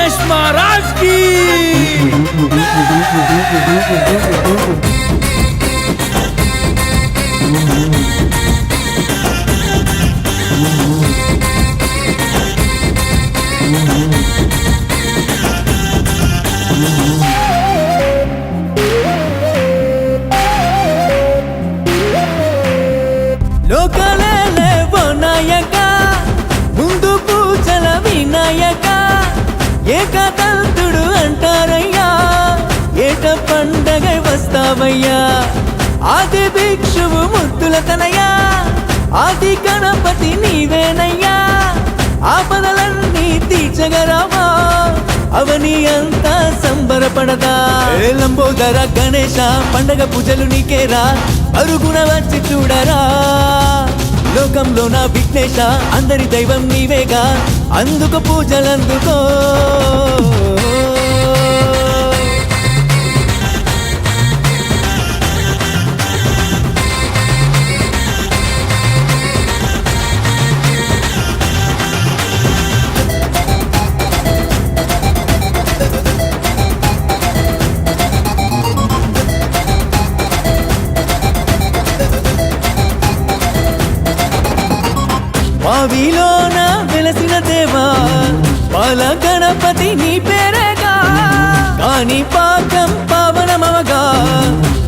गणेश महाराज की। లోకలేలే వినాయక ముందు పూజల వినాయక ఏకదంతుడు అంటారయ్యా ఏట పండగ వస్తావయ్యా ఆది భిక్షువు ముద్దుల తనయ్యా ఆది గణపతి నీవేనయ్యా ఆపదలన్నీ తీర్చగరావా అవని అంతా సంబరపడదా లంబోదర గణేశ పండగ పూజలు నీకేరా అరుగున వచ్చి చూడరా లోకంలో నా విఘ్నేశ అందరి దైవం నీవేగా అందుకు పూజలందుకో మావిలోన వెలసిన దేవా బాల గణపతి నీ పేరేగా కాని పాకం పావనమవగా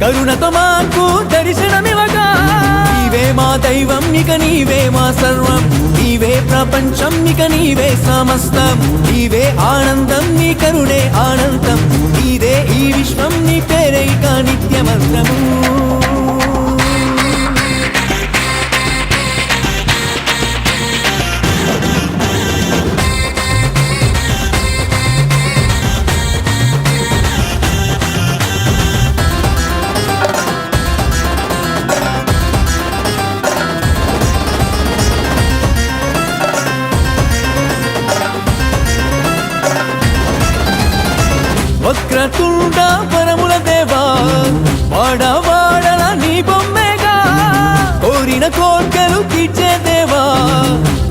కరుణతో మాకు దర్శనమివగా నీవే మా దైవం ఇక నీవే మా సర్వం నీవే ప్రపంచం ఇక నీవే సమస్తం నీవే ఆనందం నీ కరుణే ఆనందం నీదే ఈ విశ్వం నీ పేరే ఇక నిత్యమంత్రము వక్రతుండ వరముల దేవా వాడవాడల నీ బొమ్మేగా కోరిన కోర్కెలు తీర్చే దేవా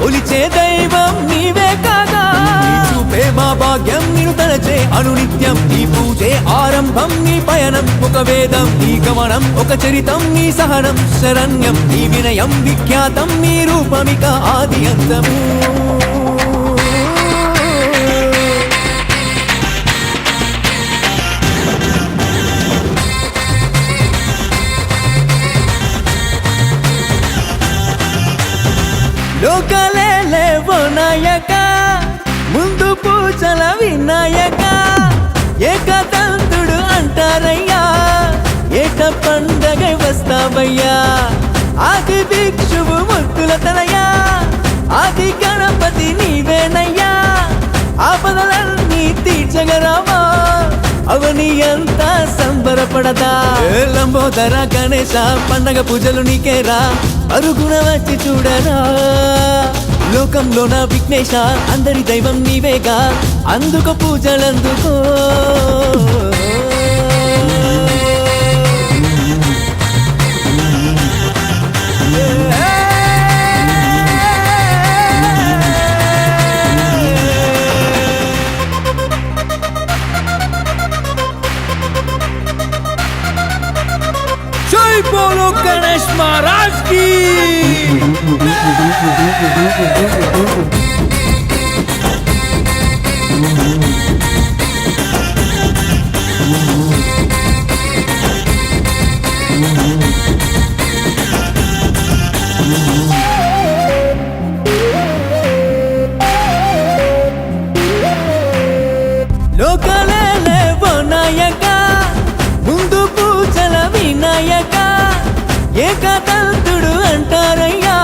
ఒలిచే దైవం నీవే కాగా చూపే మా భాగ్యం నిన్ను తలచే అనునిత్యం నీ పూజే ఆరంభం నీ పయనం ఒక వేదం నీ గమనం ఒక చరితం నీ సహనం శరణ్యం నీ వినయం విఖ్యాతం నీ రూపమిక ఆది అంతము లోకలేలే వినాయక ముందు పూజల వినాయక ఏకదంతుడు అంటారయ్యా ఏట పండగ వస్తావయ్యా ఆది భిక్షువు ముద్దుల తనయ్యా ఆది గణపతి నీవేనయ్యా ఆపదలన్నీ తీర్చగరావా అవని అంతా సంబరపడదా లంబోదర గణేశ పండగ పూజలు నీకేరా అరుగున వచ్చి చూడరా లోకంలో నా విఘ్నేశ అందరి దైవం నీవేగా అందుకు పూజలందుకో जय बोलो गणेश महाराज की। లోకలేలే వినాయక ముందు పూజల వినాయక ఏకదంతుడు అంటారయ్యా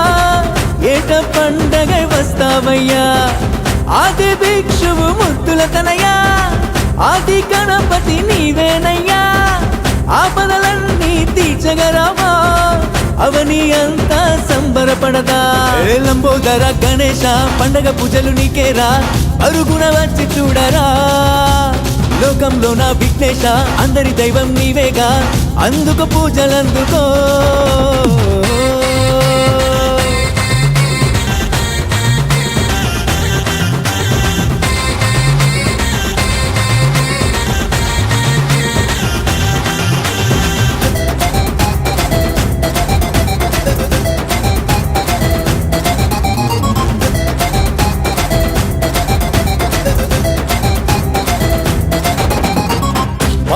ఏట పండగ వస్తావయ్యా ఆది భిక్షువు ముద్దుల తనయ్యా ఆది గణపతి నీవేనయ్యా ఆపదలన్నీ తీర్చగరావా అవని అంతా సంబరపడదా లంబోదర గణేశ పండగ పూజలు నీకేరా అరుగున వచ్చి చూడరా లోకంలో నా విఘ్నేశ అందరి దైవం నీవేగా అందుకు పూజలందుకో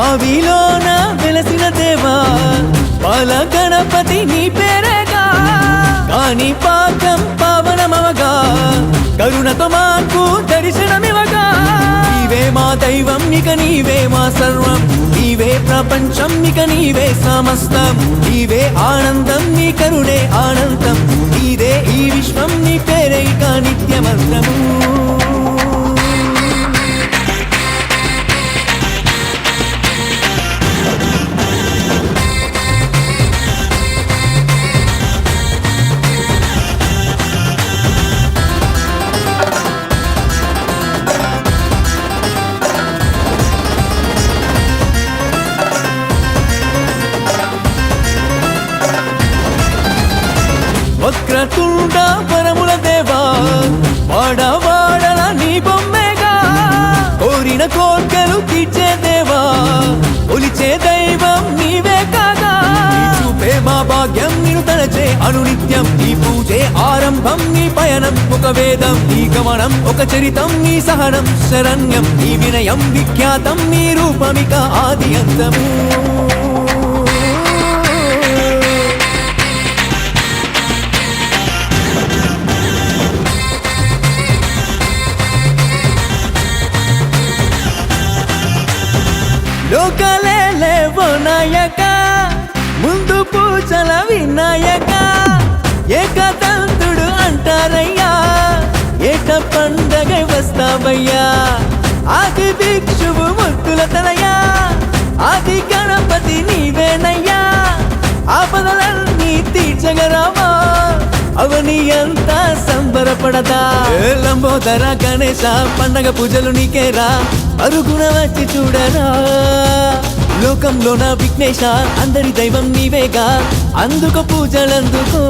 బావిలోన వెలసిన దేవా బాల గణపతి నీ పేరేగా కాని పాకం పావనమవగా కరుణతో మాకు దర్శనమివగా నీవే మా దైవం ఇక నీవే మా సర్వం నీవే ప్రపంచం ఇక నీవే సమస్తం నీవే ఆనందం నీ కరుణే ఆనందం నీదే ఈ విశ్వం నీ పేరే ఇక నిత్యమంత్రము వక్రతుండ వరముల దేవా వాడవాడల నీ బొమ్మేగా కోరిన కోర్కెలు తీర్చే దేవా ఒలిచే దైవం నీవే కాగా నీ చూపే మా భాగ్యం నిన్ను తలచే అనునిత్యం నీ పూజే ఆరంభం నీ పయనం ఒక వేదం నీ గమనం ఒక చరితం నీ సహనం శరణ్యం నీ వినయం విఖ్యాతం నీ రూపమిక ఆది అంతము లోకలే లేవో నాయక ముందు పూజల వినాయక ఏకదంతుడు అంటారయ్యా ఏట పండగ వస్తావయ్యా ఆది భిక్షువు ముక్కుల తనయ్యా ఆది గణపతి నీవేనయ్యా ఆపదలన్నీ తీర్చగరావా అవని అంతా సంబరపడదా లంబోదర గణేశ పండగ పూజలు నీకేరా అరుగున వచ్చి చూడరా లోకంలో నా విఘ్నేశ అందరి దైవం నీవేగా అందుకు పూజలందుకో